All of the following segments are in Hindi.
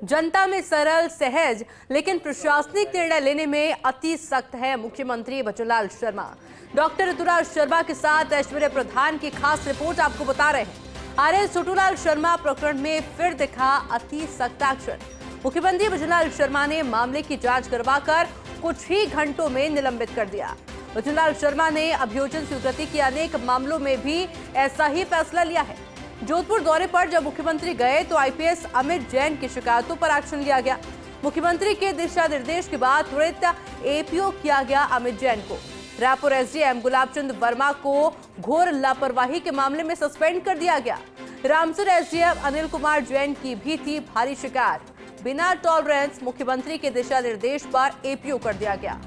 जनता में सरल सहज लेकिन प्रशासनिक निर्णय लेने में अति सख्त है मुख्यमंत्री भजनलाल शर्मा। डॉक्टर ऋतुराज शर्मा के साथ ऐश्वर्य प्रधान की खास रिपोर्ट आपको बता रहे हैं। आरएस छोटूलाल शर्मा प्रकरण में फिर दिखा अति सख्त एक्शन। मुख्यमंत्री भजनलाल शर्मा ने मामले की जांच करवाकर कुछ ही घंटों में निलंबित कर दिया। भजनलाल शर्मा ने अभियोजन स्वीकृति के अनेक मामलों में भी ऐसा ही फैसला लिया है। जोधपुर दौरे पर जब मुख्यमंत्री गए तो आईपीएस अमित जैन की शिकायतों पर एक्शन लिया गया। मुख्यमंत्री के दिशा निर्देश के बाद तुरंत एपीओ किया गया अमित जैन को। रायपुर एसडीएम गुलाबचंद वर्मा को घोर लापरवाही के मामले में सस्पेंड कर दिया गया। रामसर एसडीएम अनिल कुमार जैन की भी थी भारी शिकायत। बिना टॉलरेंस मुख्यमंत्री के दिशा निर्देश पर एपीओ कर दिया गया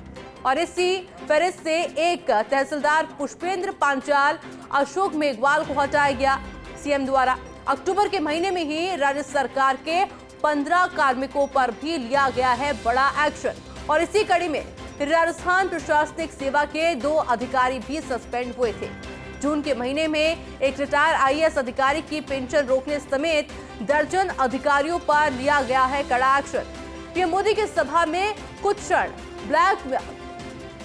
और इसी फहरिस्त से एक तहसीलदार पुष्पेंद्र पांचाल अशोक मेघवाल को हटाया गया। सीएम द्वारा अक्टूबर के महीने में ही राज्य सरकार के 15 कार्मिकों पर भी लिया गया है बड़ा एक्शन और इसी कड़ी में राजस्थान प्रशासनिक सेवा के 2 अधिकारी भी सस्पेंड हुए थे। जून के महीने में एक रिटायर आईएएस अधिकारी की पेंशन रोकने समेत दर्जन अधिकारियों पर लिया गया है कड़ा एक्शन। पीएम मोदी की सभा में कुछ क्षण ब्लैक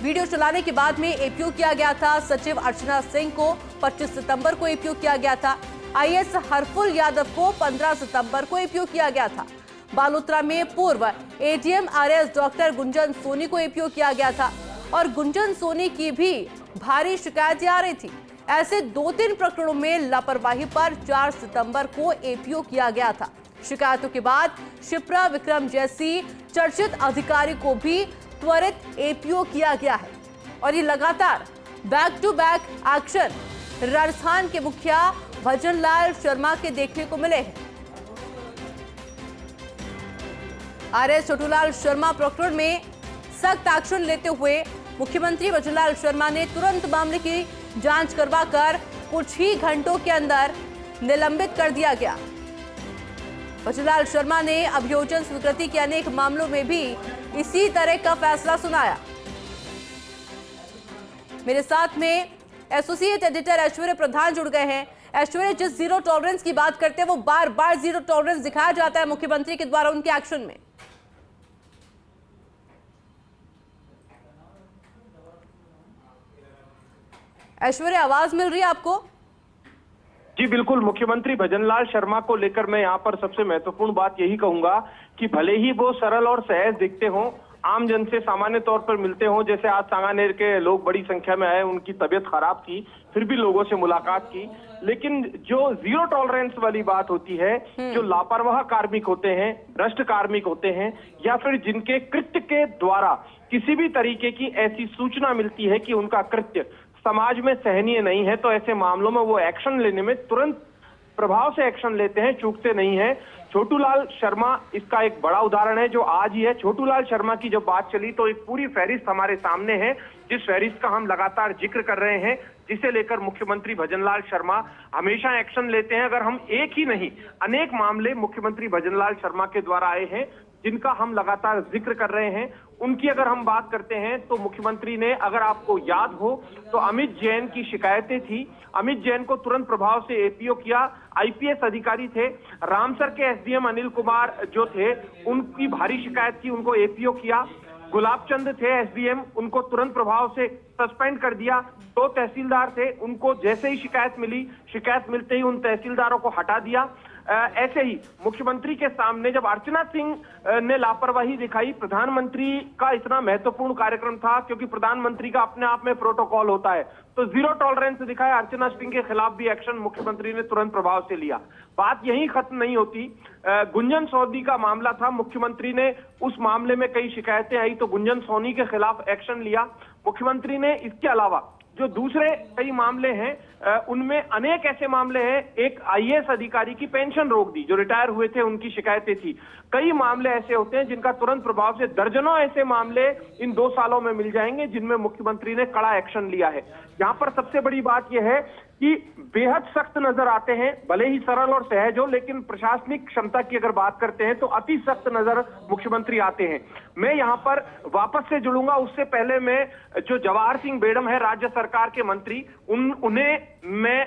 वीडियो चलाने के बाद में एपीओ किया गया था। सचिव अर्चना सिंह को 25 सितंबर को एपीओ किया गया था। आईएएस हरफुल यादव को 15 सितंबर को एपीओ किया गया था। बालोतरा में पूर्व ADM RS doctor Gunjan Soni को एपीओ किया गया था और गुंजन सोनी की भी भारी शिकायतें आ रही थी। ऐसे 2-3 प्रकरणों में लापरवाही पर 4 सितंबर को एपीओ किया गया था। शिकायतों के बाद शिप्रा विक्रम जैसी चर्चित अधिकारी को भी त्वरित एपीओ किया गया है और ये लगातार back to back action Rajasthan के मुखिया भजनलाल शर्मा के देखने को मिले हैं। आरएस छोटूलाल शर्मा प्रकरण में सख्त एक्शन लेते हुए मुख्यमंत्री भजनलाल शर्मा ने तुरंत मामले की जांच करवाकर कुछ ही घंटों के अंदर निलंबित कर दिया गया। भजनलाल शर्मा ने अभियोजन स्वीकृति के अनेक मामलों में भी इसी तरह का फैसला सुनाया। मेरे साथ में एसोसिएट एडिटर ऐश्वर्य प्रधान जुड़ गए हैं। ऐश्वर्य, जिस जीरो टॉलरेंस की बात करते हैं वो बार बार जीरो टॉलरेंस दिखाया जाता है मुख्यमंत्री के द्वारा उनके एक्शन में। ऐश्वर्य, आवाज मिल रही है आपको? जी बिल्कुल, मुख्यमंत्री भजनलाल शर्मा को लेकर मैं यहाँ पर सबसे महत्वपूर्ण बात यही कहूंगा कि भले ही वो सरल और सहज दिखते हों, आम जन से सामान्य तौर पर मिलते हों, जैसे आज सांगानेर के लोग बड़ी संख्या में आए, उनकी तबीयत खराब थी, फिर भी लोगों से मुलाकात की, लेकिन जो जीरो टॉलरेंस वाली बात होती है, जो लापरवाह कार्मिक होते हैं, भ्रष्ट कार्मिक होते हैं, या फिर जिनके कृत्य के द्वारा किसी भी तरीके की ऐसी सूचना मिलती है कि उनका कृत्य समाज में सहनीय नहीं है, तो ऐसे मामलों में वो एक्शन लेने में तुरंत प्रभाव से एक्शन लेते हैं, चूकते नहीं है। छोटूलाल शर्मा इसका एक बड़ा उदाहरण है जो आज ही है। छोटूलाल शर्मा की जब बात चली तो एक पूरी फहरिस्त हमारे सामने है, जिस फहरिस्त का हम लगातार जिक्र कर रहे हैं, जिसे लेकर मुख्यमंत्री भजनलाल शर्मा हमेशा एक्शन लेते हैं। अगर हम एक ही नहीं अनेक मामले मुख्यमंत्री भजनलाल शर्मा के द्वारा आए हैं जिनका हम लगातार जिक्र कर रहे हैं। उनकी अगर हम बात करते हैं तो मुख्यमंत्री ने, अगर आपको याद हो तो अमित जैन की शिकायतें थी, अमित जैन को तुरंत प्रभाव से एपीओ किया। आईपीएस अधिकारी थे, रामसर के एसडीएम अनिल कुमार जो थे उनकी भारी शिकायत थी, उनको एपीओ किया। गुलाबचंद थे एसडीएम, उनको तुरंत प्रभाव से सस्पेंड कर दिया। 2 तहसीलदार थे, उनको जैसे ही शिकायत मिली, शिकायत मिलते ही उन तहसीलदारों को हटा दिया। ऐसे ही मुख्यमंत्री के सामने जब अर्चना सिंह ने लापरवाही दिखाई, प्रधानमंत्री का इतना महत्वपूर्ण कार्यक्रम था क्योंकि प्रधानमंत्री का अपने आप में प्रोटोकॉल होता है, तो जीरो टॉलरेंस दिखाया, अर्चना सिंह के खिलाफ भी एक्शन मुख्यमंत्री ने तुरंत प्रभाव से लिया। बात यही खत्म नहीं होती। गुंजन सोनी का मामला था, मुख्यमंत्री ने उस मामले में कई शिकायतें आई तो गुंजन सोनी के खिलाफ एक्शन लिया मुख्यमंत्री ने। इसके अलावा जो दूसरे कई मामले हैं उनमें अनेक ऐसे मामले हैं। एक आईएएस अधिकारी की पेंशन रोक दी, जो रिटायर हुए थे, उनकी शिकायतें थी। कई मामले ऐसे होते हैं जिनका तुरंत प्रभाव से दर्जनों ऐसे मामले इन 2 सालों में मिल जाएंगे जिनमें मुख्यमंत्री ने कड़ा एक्शन लिया है। यहाँ पर सबसे बड़ी बात यह है कि बेहद सख्त नजर आते हैं, भले ही सरल और सहज हो, लेकिन प्रशासनिक क्षमता की अगर बात करते हैं तो अति सख्त नजर मुख्यमंत्री आते हैं। मैं यहाँ पर वापस से जुड़ूंगा, उससे पहले मैं जो जवाहर सिंह बेडम है राज्य सरकार के मंत्री, उन्हें मैं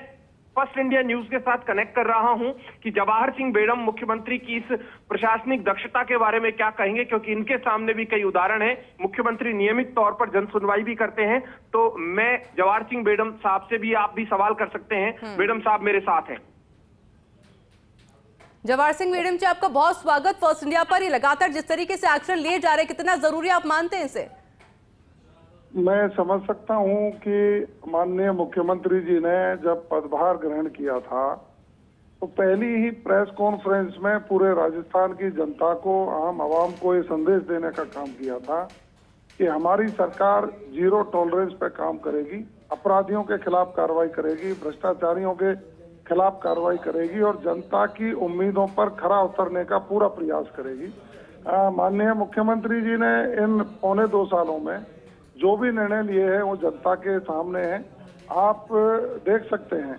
फर्स्ट इंडिया न्यूज के साथ कनेक्ट कर रहा हूं कि जवाहर सिंह बेड़म मुख्यमंत्री की इस प्रशासनिक दक्षता के बारे में क्या कहेंगे, क्योंकि इनके सामने भी कई उदाहरण हैं। मुख्यमंत्री नियमित तौर पर जन सुनवाई भी करते हैं। तो मैं जवाहर सिंह बेड़म साहब से भी आप भी सवाल कर सकते हैं। बेड़म साहब मेरे साथ हैं। जवाहर सिंह बेड़म जी, आपका बहुत स्वागत फर्स्ट इंडिया पर। ये लगातार जिस तरीके से एक्शन लिए जा रहे हैं, कितना जरूरी आप मानते हैं इसे? मैं समझ सकता हूं कि माननीय मुख्यमंत्री जी ने जब पदभार ग्रहण किया था तो पहली ही प्रेस कॉन्फ्रेंस में पूरे राजस्थान की जनता को, आम आवाम को ये संदेश देने का काम किया था कि हमारी सरकार जीरो टॉलरेंस पे काम करेगी, अपराधियों के खिलाफ कार्रवाई करेगी, भ्रष्टाचारियों के खिलाफ कार्रवाई करेगी और जनता की उम्मीदों पर खरा उतरने का पूरा प्रयास करेगी। माननीय मुख्यमंत्री जी ने इन 2.25 सालों में जो भी निर्णय लिए हैं वो जनता के सामने हैं। आप देख सकते हैं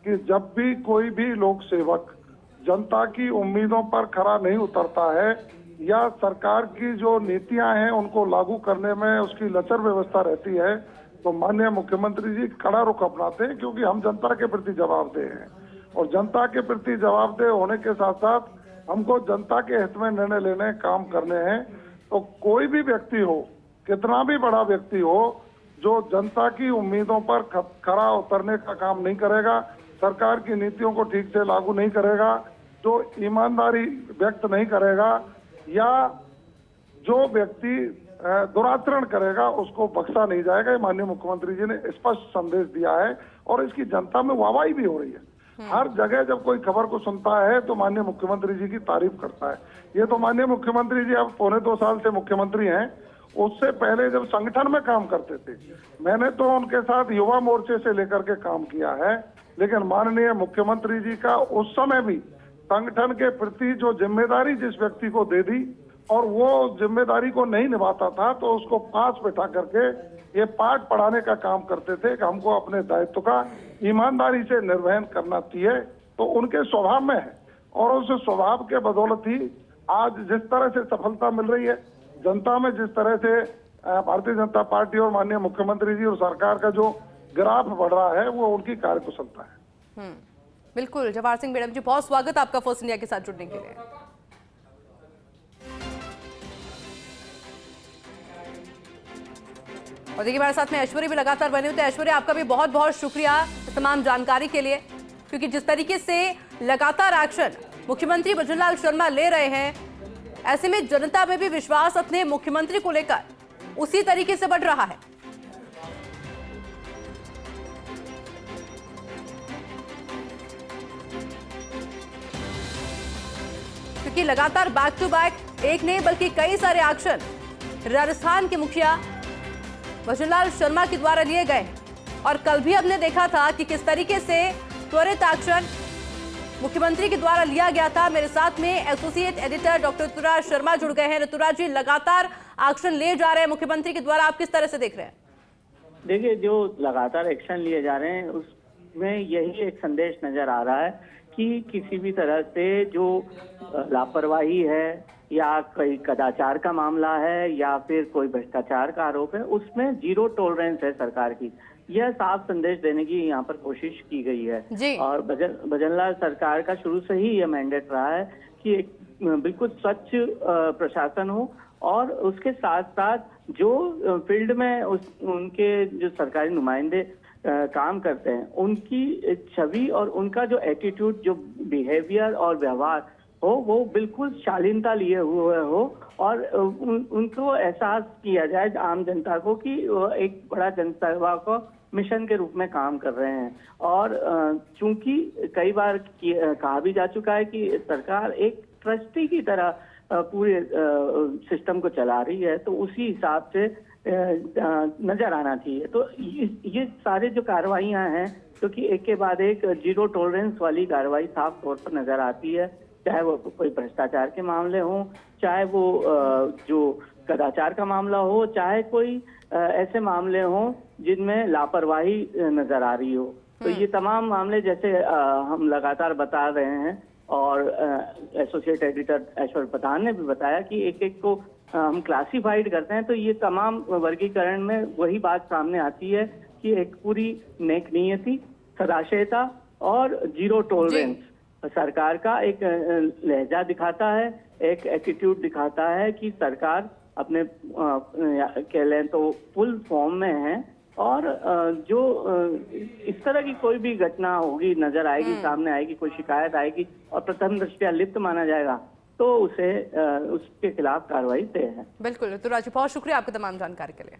कि जब भी कोई भी लोक सेवक जनता की उम्मीदों पर खरा नहीं उतरता है या सरकार की जो नीतियां हैं उनको लागू करने में उसकी लचर व्यवस्था रहती है, तो माननीय मुख्यमंत्री जी कड़ा रुख अपनाते हैं, क्योंकि हम जनता के प्रति जवाबदेह हैं और जनता के प्रति जवाबदेह होने के साथ साथ हमको जनता के हित में निर्णय लेने, काम करने हैं। तो कोई भी व्यक्ति हो, कितना भी बड़ा व्यक्ति हो, जो जनता की उम्मीदों पर खरा उतरने का काम नहीं करेगा, सरकार की नीतियों को ठीक से लागू नहीं करेगा, जो ईमानदारी व्यक्त नहीं करेगा या जो व्यक्ति दुराचरण करेगा, उसको बख्शा नहीं जाएगा। माननीय मुख्यमंत्री जी ने स्पष्ट संदेश दिया है और इसकी जनता में वाहवाही भी हो रही है। हर जगह जब कोई खबर को सुनता है तो माननीय मुख्यमंत्री जी की तारीफ करता है। ये तो माननीय मुख्यमंत्री जी अब 2.25 साल से मुख्यमंत्री हैं। उससे पहले जब संगठन में काम करते थे, मैंने तो उनके साथ युवा मोर्चे से लेकर के काम किया है, लेकिन माननीय मुख्यमंत्री जी का उस समय भी संगठन के प्रति जो जिम्मेदारी जिस व्यक्ति को दे दी और वो जिम्मेदारी को नहीं निभाता था तो उसको पास बैठा करके ये पाठ पढ़ाने का काम करते थे कि हमको अपने दायित्व का ईमानदारी से निर्वहन करना चाहिए। तो उनके स्वभाव में है और उस स्वभाव के बदौलत ही आज जिस तरह से सफलता मिल रही है जनता में, जिस तरह से भारतीय जनता पार्टी और माननीय मुख्यमंत्री जी और सरकार का जो ग्राफ बढ़ रहा है वो उनकी कार्यकुशलता है। बिल्कुल जवाहर सिंह बेड़म जी, बहुत स्वागत आपका फर्स्ट इंडिया के साथ जुड़ने के लिए। और देखिए हमारे साथ में ऐश्वर्या भी लगातार बने होते हैं। ऐश्वर्या, आपका भी बहुत बहुत शुक्रिया तमाम जानकारी के लिए, क्योंकि जिस तरीके से लगातार एक्शन मुख्यमंत्री भजनलाल शर्मा ले रहे हैं, ऐसे में जनता में भी विश्वास अपने मुख्यमंत्री को लेकर उसी तरीके से बढ़ रहा है। क्योंकि लगातार बैक टू बैक एक नहीं बल्कि कई सारे एक्शन राजस्थान के मुखिया भजनलाल शर्मा के द्वारा लिए गए और कल भी हमने देखा था कि किस तरीके से त्वरित एक्शन मुख्यमंत्री के द्वारा लिया गया था। मेरे साथ में associate editor doctor Rituraj Sharma जुड़ गए हैं। ऋतुराज जी, लगातार एक्शन लिए जा रहे हैं मुख्यमंत्री के द्वारा, आप किस तरह से देख रहे हैं? देखिए, जो लगातार एक्शन लिए जा रहे हैं उसमें यही एक संदेश नजर आ रहा है कि किसी भी तरह से जो लापरवाही है या कोई कदाचार का मामला है या फिर कोई भ्रष्टाचार का आरोप है, उसमें जीरो टॉलरेंस है सरकार की। यह साफ संदेश देने की यहाँ पर कोशिश की गई है। और भजनलाल सरकार का शुरू से ही यह मैंडेट रहा है कि एक बिल्कुल स्वच्छ प्रशासन हो और उसके साथ साथ जो फील्ड में उनके जो सरकारी नुमाइंदे काम करते हैं उनकी छवि और उनका जो एटीट्यूड, जो बिहेवियर और व्यवहार हो, वो बिल्कुल शालीनता लिए हुए हो और उनको एहसास किया जाए आम जनता को कि एक बड़ा जनसेवा को मिशन के रूप में काम कर रहे हैं। और चूंकि कई बार कहा भी जा चुका है कि सरकार एक ट्रस्टी की तरह पूरे सिस्टम को चला रही है, तो उसी हिसाब से नजर आना चाहिए। तो ये सारे जो कार्रवाइयां हैं, क्योंकि एक के बाद एक जीरो टॉलरेंस वाली कार्रवाई साफ तौर पर नजर आती है, चाहे वो कोई भ्रष्टाचार के मामले हों, चाहे वो जो कदाचार का मामला हो, चाहे कोई ऐसे मामले हों जिनमें लापरवाही नजर आ रही हो। तो ये तमाम मामले जैसे हम लगातार बता रहे हैं और एसोसिएट एडिटर ऐश्वर्य प्रधान ने भी बताया कि एक एक को हम क्लासिफाइड करते हैं, तो ये तमाम वर्गीकरण में वही बात सामने आती है कि एक पूरी नेक नियति, सदाशयता और जीरो टॉलरेंस सरकार का एक लहजा दिखाता है, एक एटीट्यूड दिखाता है कि सरकार अपने कह लें तो फुल फॉर्म में है। और जो इस तरह की कोई भी घटना होगी, नजर आएगी, सामने आएगी, कोई शिकायत आएगी और प्रथम दृष्टया लिप्त माना जाएगा तो उसे उसके खिलाफ कार्रवाई तय है। बिल्कुल। तो राजू, बहुत शुक्रिया आपकी तमाम जानकारी के लिए।